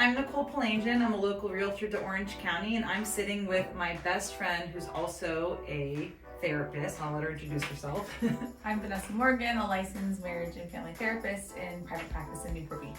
I'm Nicole Palanjian. I'm a local realtor to Orange County, and I'm sitting with my best friend who's also a therapist. I'll let her introduce herself. I'm Vanessa Morgan, a licensed marriage and family therapist in private practice in Newport Beach.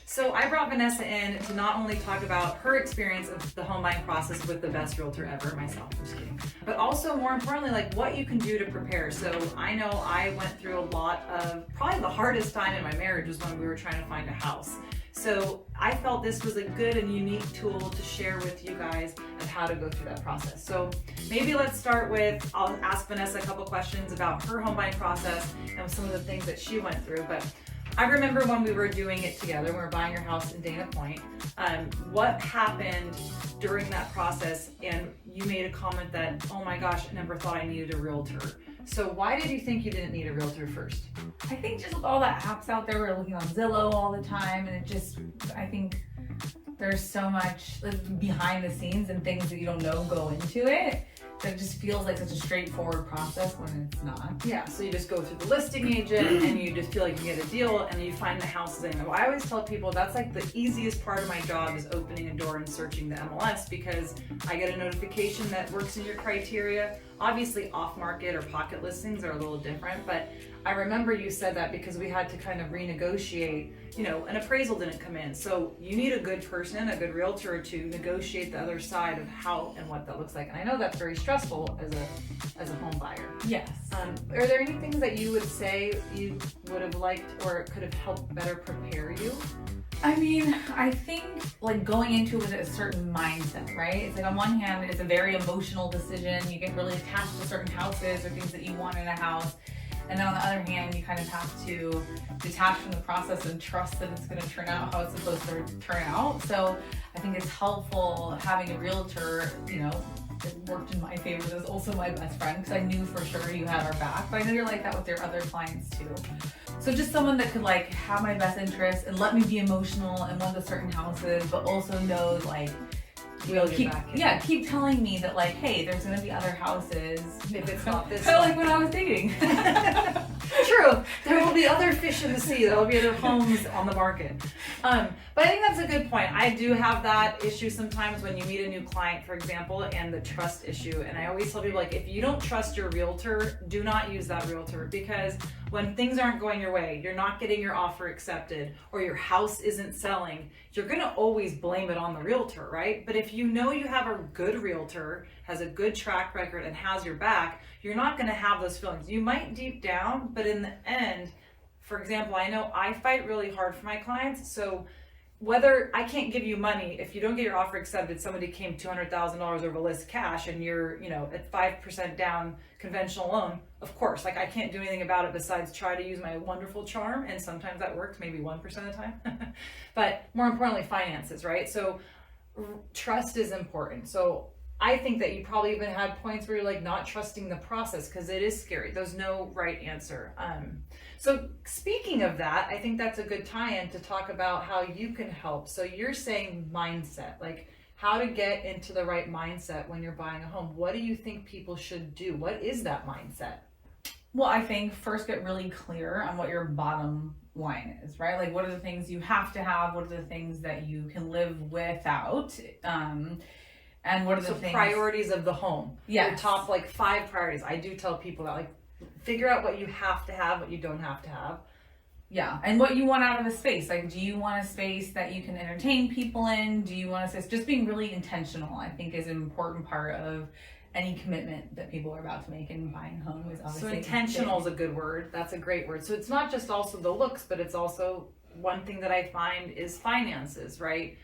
So I brought Vanessa in to not only talk about her experience of the home buying process with the best realtor ever, myself, I'm just kidding, but also more importantly, like what you can do to prepare. So I know I went through a lot of, probably the hardest time in my marriage was when we were trying to find a house. So I felt this was a good and unique tool to share with you guys of how to go through that process. So maybe let's start with, I'll ask Vanessa a couple questions about her home buying process and some of the things that she went through. But I remember when we were doing it together, we were buying your house in Dana Point, what happened during that process? And you made a comment that, oh my gosh, I never thought I needed a realtor. So why did you think you didn't need a realtor first? I think just with all the apps out there, we're looking on Zillow all the time, and I think there's so much behind the scenes and things that you don't know go into it. It just feels like such a straightforward process when it's not. Yeah, so you just go through the listing agent and you just feel like you get a deal and you find the houses. And I always tell people that's like the easiest part of my job is opening a door and searching the MLS, because I get a notification that works in your criteria. Obviously off market or pocket listings are a little different, but I remember you said that because we had to kind of renegotiate, an appraisal didn't come in. So you need a good person, a good realtor to negotiate the other side of how and what that looks like. And I know that's very stressful as a home buyer. Yes. Are there any things that you would say you would have liked or could have helped better prepare you? I mean, I think going into it with a certain mindset, right? It's like on one hand, it's a very emotional decision. You get really attached to certain houses or things that you want in a house. And then on the other hand, you kind of have to detach from the process and trust that it's going to turn out how it's supposed to turn out. So I think it's helpful having a realtor, it worked in my favor. That's also my best friend because I knew for sure you had our back. But I know you're like that with your other clients too. So just someone that could have my best interest and let me be emotional and want the certain houses, but also know keep telling me that hey, there's gonna be other houses if it's not this. Kind of like when I was dating. True. There will be other fish in the sea. There will be other homes on the market. But I think that's a good point. I do have that issue sometimes when you meet a new client, for example, and the trust issue. And I always tell people, if you don't trust your realtor, do not use that realtor, because when things aren't going your way, you're not getting your offer accepted, or your house isn't selling, you're going to always blame it on the realtor, right? But if you know you have a good realtor, has a good track record, and has your back, you're not going to have those feelings. You might deep down, but in the end, for example, I know I fight really hard for my clients. So whether I can't give you money, if you don't get your offer accepted, somebody came $200,000 over list cash and you're, at 5% down conventional loan, of course, I can't do anything about it besides try to use my wonderful charm. And sometimes that works, maybe 1% of the time. But more importantly, finances, right? So trust is important. So I think that you probably even had points where you're not trusting the process because it is scary. There's no right answer. So speaking of that, I think that's a good tie-in to talk about how you can help. So you're saying mindset, how to get into the right mindset when you're buying a home. What do you think people should do? What is that mindset? Well, I think first get really clear on what your bottom line is, right? What are the things you have to have? What are the things that you can live without? And what are the things? Priorities of the home. Yeah. Your top 5 priorities. I do tell people that figure out what you have to have, what you don't have to have. Yeah, and what you want out of a space. Do you want a space that you can entertain people in? Do you want a space? Just being really intentional, I think, is an important part of any commitment that people are about to make in buying a home. Is obviously so intentional is a good word. That's a great word. So it's not just also the looks, but it's also one thing that I find is finances, right?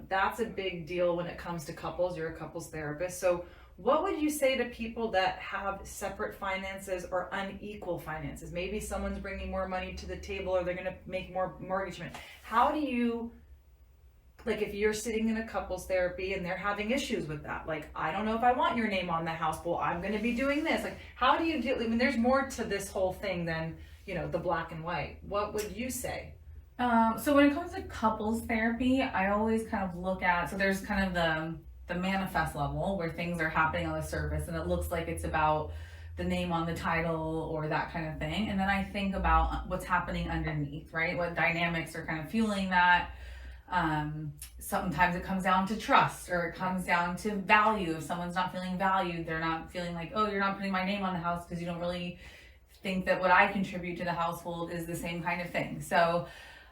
That's a big deal when it comes to couples. You're a couples therapist. So what would you say to people that have separate finances or unequal finances? Maybe someone's bringing more money to the table or they're going to make more mortgage payment. How do you, if you're sitting in a couples therapy and they're having issues with that, I don't know if I want your name on the house. Well, I'm going to be doing this. How do you deal? There's more to this whole thing than, the black and white. What would you say? So when it comes to couples therapy, I always kind of look at, so there's kind of the manifest level where things are happening on the surface and it looks like it's about the name on the title or that kind of thing. And then I think about what's happening underneath, right? What dynamics are kind of fueling that. Sometimes it comes down to trust, or it comes down to value. If someone's not feeling valued, they're not feeling like, oh, you're not putting my name on the house because you don't really think that what I contribute to the household is the same kind of thing. So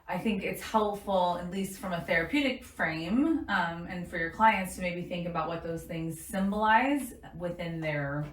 I think it's helpful, at least from a therapeutic frame, and for your clients to maybe think about what those things symbolize within their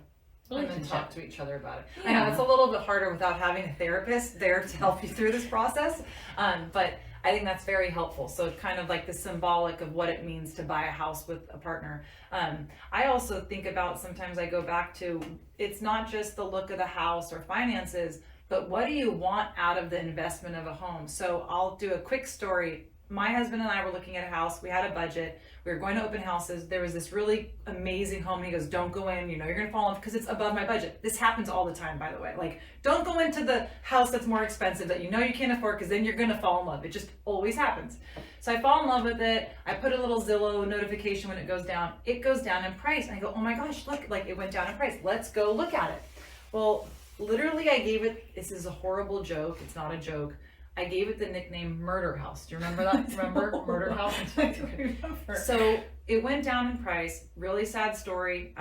relationship. And then talk to each other about it. Yeah. I know it's a little bit harder without having a therapist there to help you through this process, but I think that's very helpful. So it's kind of like the symbolic of what it means to buy a house with a partner. I also think about, sometimes I go back to, it's not just the look of the house or finances, but what do you want out of the investment of a home? So I'll do a quick story. My husband and I were looking at a house. We had a budget. We were going to open houses. There was this really amazing home. He goes, don't go in. You know, you're going to fall in because it's above my budget. This happens all the time, by the way. Like, don't go into the house that's more expensive that you know you can't afford, because then you're going to fall in love. It just always happens. So I fall in love with it. I put a little Zillow notification when it goes down. It goes down in price. And I go, oh my gosh, look, like it went down in price. Let's go look at it. Well, literally I gave it, this is a horrible joke. It's not a joke. I gave it the nickname Murder House. Do you remember that? Remember? No. Murder House? I don't remember. So it went down in price. Really sad story.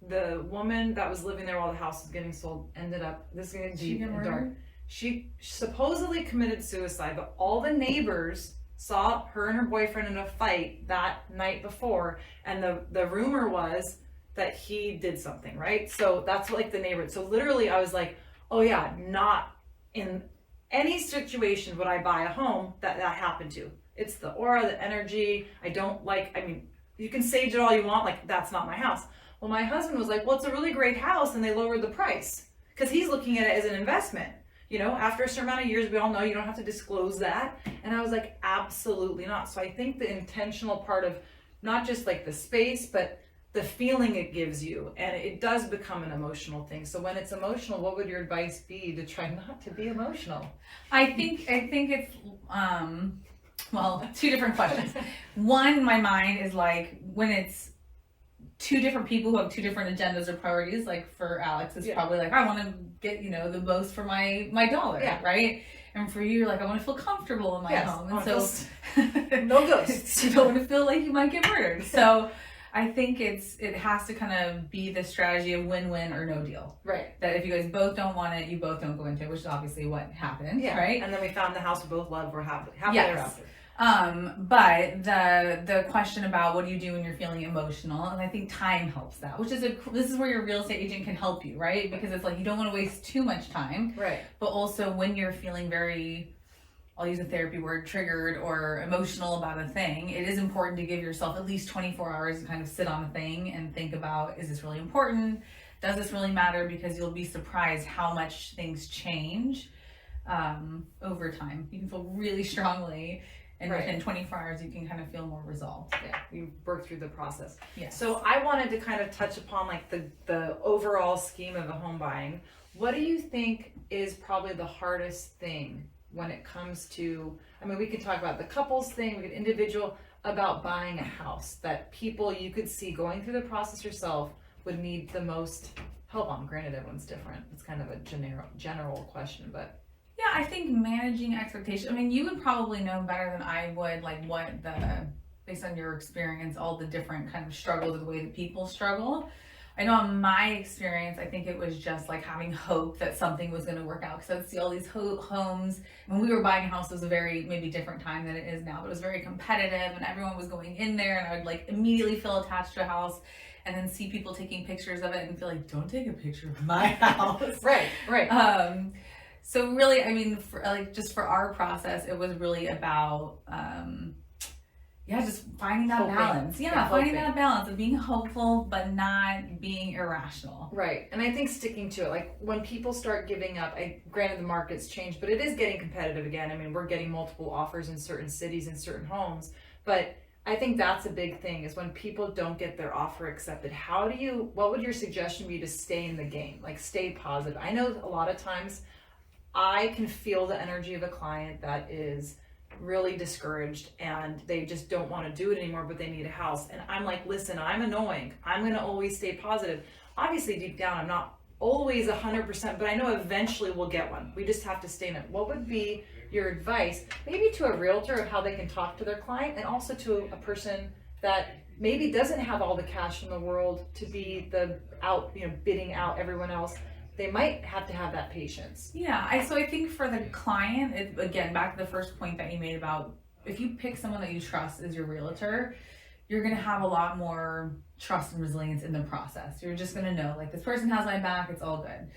The woman that was living there while the house was getting sold ended up, this is getting deep and dark. She supposedly committed suicide, but all the neighbors saw her and her boyfriend in a fight that night before, and the rumor was that he did something, right? So that's like the neighborhood. So literally I was like, oh yeah, not in any situation would I buy a home that happened to. It's the aura, the energy. I don't like, I mean, you can sage it all you want, like that's not my house. Well, my husband was like, well, it's a really great house, and they lowered the price because he's looking at it as an investment. You know, after a certain amount of years, we all know you don't have to disclose that. And I was like, absolutely not. So I think the intentional part of not just like the space, but the feeling it gives you, and it does become an emotional thing. So when it's emotional, what would your advice be to try not to be emotional? I think it's well, two different questions. One, my mind is like, when it's two different people who have two different agendas or priorities, like for Alex, it's probably like, I want to get, you know, the most for my dollar, right? And for you, you're like, I want to feel comfortable in my home. And so no ghosts. You don't want to feel like you might get murdered. So I think it has to kind of be the strategy of win-win or no deal. Right. That if you guys both don't want it, you both don't go into it, which is obviously what happened, right? And then we found the house we both loved. We're happy ever after. But the question about what do you do when you're feeling emotional, and I think time helps that, which is this is where your real estate agent can help you, right? Because it's like, you don't want to waste too much time, right? But also when you're feeling very, I'll use a therapy word, triggered or emotional about a thing, it is important to give yourself at least 24 hours to kind of sit on a thing and think about, is this really important? Does this really matter? Because you'll be surprised how much things change over time. You can feel really strongly, and within 24 hours you can kind of feel more resolved. Yeah, you work through the process. Yeah. So I wanted to kind of touch upon like the overall scheme of a home buying. What do you think is probably the hardest thing when it comes to, I mean, we could talk about the couples thing, we could individual, about buying a house that people you could see going through the process yourself would need the most help on? Granted, everyone's different. It's kind of a general question, but. Yeah, I think managing expectations. I mean, you would probably know better than I would, like what based on your experience, all the different kind of struggles of the way that people struggle. I know in my experience, I think it was just like having hope that something was going to work out. Because I'd see all these homes. When we were buying a house, it was a very maybe different time than it is now. But it was very competitive, and everyone was going in there, and I would like immediately feel attached to a house, and then see people taking pictures of it and feel like, don't take a picture of my house. Right. So really, I mean, just for our process, it was really about, just finding that balance. Yeah, finding that balance of being hopeful, but not being irrational. Right. And I think sticking to it, like when people start giving up, granted the market's changed, but it is getting competitive again. I mean, we're getting multiple offers in certain cities and certain homes, but I think that's a big thing is when people don't get their offer accepted, what would your suggestion be to stay in the game? Like stay positive. I know a lot of times I can feel the energy of a client that is really discouraged and they just don't want to do it anymore, but they need a house. And I'm like, listen, I'm annoying. I'm going to always stay positive. Obviously, deep down, I'm not always 100%, but I know eventually we'll get one. We just have to stay in it. What would be your advice, maybe to a realtor of how they can talk to their client, and also to a person that maybe doesn't have all the cash in the world to be bidding out everyone else. They might have to have that patience. Yeah, so I think for the client, again, back to the first point that you made about if you pick someone that you trust as your realtor, you're going to have a lot more trust and resilience in the process. You're just going to know, like, this person has my back, it's all good.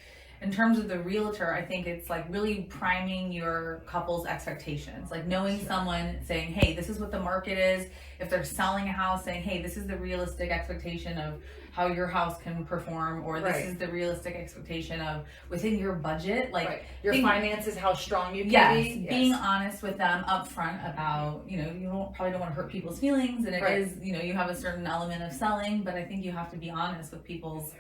In terms of the realtor, I think it's like really priming your couple's expectations, like knowing someone, saying, hey, this is what the market is. If they're selling a house, saying, hey, this is the realistic expectation of how your house can perform, or this is the realistic expectation of within your budget, like your finances, how strong you can be. Yes, being honest with them up front about, you probably don't want to hurt people's feelings, and it is, you have a certain element of selling, but I think you have to be honest with people's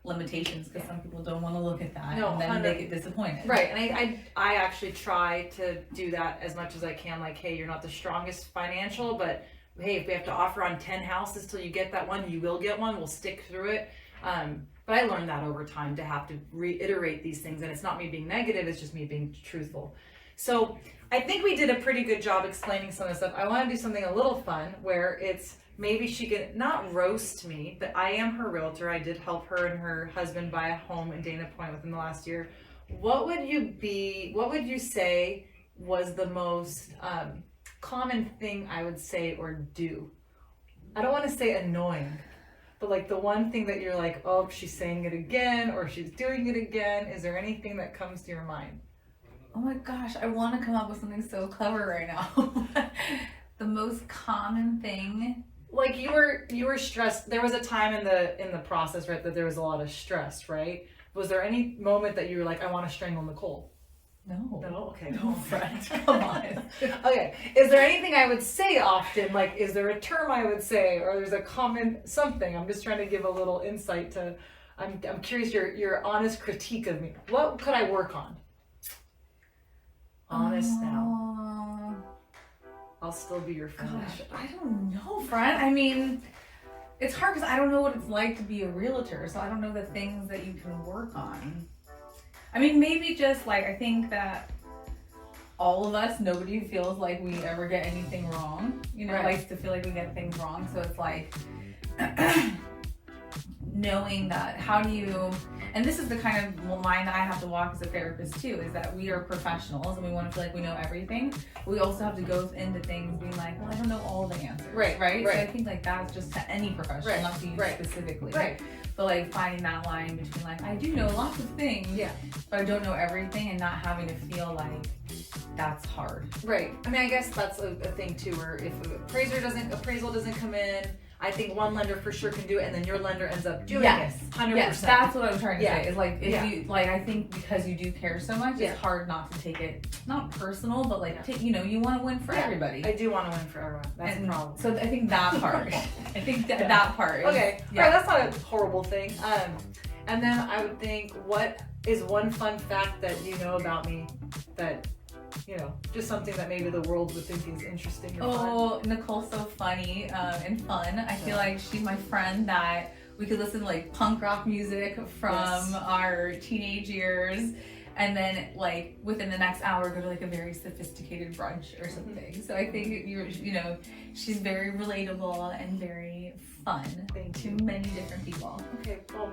limitations, because some people don't want to look at that, and then they get disappointed. Right, and I actually try to do that as much as I can. Like, hey, you're not the strongest financial, but hey, if we have to offer on 10 houses till you get that one, you will get one. We'll stick through it. But I learned that over time, to have to reiterate these things, and it's not me being negative, it's just me being truthful. So I think we did a pretty good job explaining some of the stuff. I want to do something a little fun where it's maybe she could not roast me, but I am her realtor. I did help her and her husband buy a home in Dana Point within the last year. What would you say was the most common thing I would say or do? I don't want to say annoying, but like the one thing that you're like, oh, she's saying it again, or she's doing it again. Is there anything that comes to your mind? Oh my gosh, I want to come up with something so clever right now. The most common thing. Like you were stressed. There was a time in the process, right, that there was a lot of stress, right? Was there any moment that you were like, I want to strangle Nicole? No. Okay. No, friend. Come on. Okay. Is there anything I would say often? Like, is there a term I would say, or there's a common something? I'm just trying to give a little insight to. I'm curious your honest critique of me. What could I work on? Honest now. I'll still be your friend. Gosh, I don't know, friend. I mean, it's hard because I don't know what it's like to be a realtor, so I don't know the things that you can work on. I mean, maybe just like, I think that all of us, nobody feels like we ever get anything wrong. Likes to feel like we get things wrong. So it's like knowing that, how do you, and this is the kind of line that I have to walk as a therapist too, is that we are professionals and we want to feel like we know everything. But we also have to go into things being like, well, I don't know all the answers. Right. So I think like that's just to any professional, not to you specifically. Right. But like finding that line between like, I do know lots of things, but I don't know everything, and not having to feel like that's hard. Right. I mean, I guess that's a thing too, where if appraisal doesn't come in, I think one lender for sure can do it, and then your lender ends up doing it. 100%. Yes, that's what I'm trying to say. Is like, if you like, I think because you do care so much, it's hard not to take it not personal, but like you want to win for everybody. I do want to win for everyone. That's the problem. So I think that part. I think that part. Okay. All right, that's not a horrible thing. And then I would think, what is one fun fact that you know about me that, just something that maybe the world would think is interesting or fun? Nicole's so funny and fun. I feel like she's my friend that we could listen to like punk rock music from our teenage years, and then like within the next hour go to like a very sophisticated brunch or something. So I think she's very relatable and very fun to many different people. Okay, well,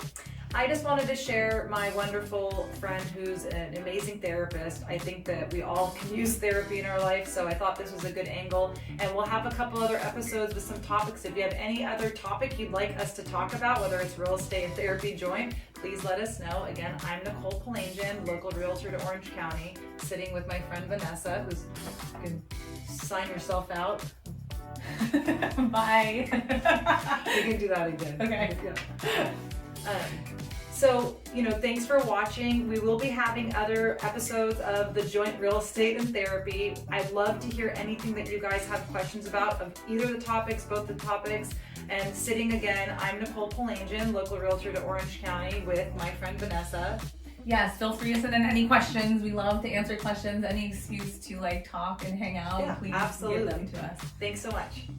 I just wanted to share my wonderful friend who's an amazing therapist. I think that we all can use therapy in our life, so I thought this was a good angle. And we'll have a couple other episodes with some topics. If you have any other topic you'd like us to talk about, whether it's real estate and therapy joint, please let us know. Again, I'm Nicole Palanjian, local realtor to Orange County, sitting with my friend Vanessa, who's, you can sign yourself out. Bye. We can do that again. Okay. Yeah. So, thanks for watching. We will be having other episodes of the Joint Real Estate and Therapy. I'd love to hear anything that you guys have questions about of either the topics, both the topics. And sitting again, I'm Nicole Palanjian, local realtor to Orange County, with my friend Vanessa. Yes, feel free to send in any questions. We love to answer questions. Any excuse to like talk and hang out, please give them to us. Thanks so much.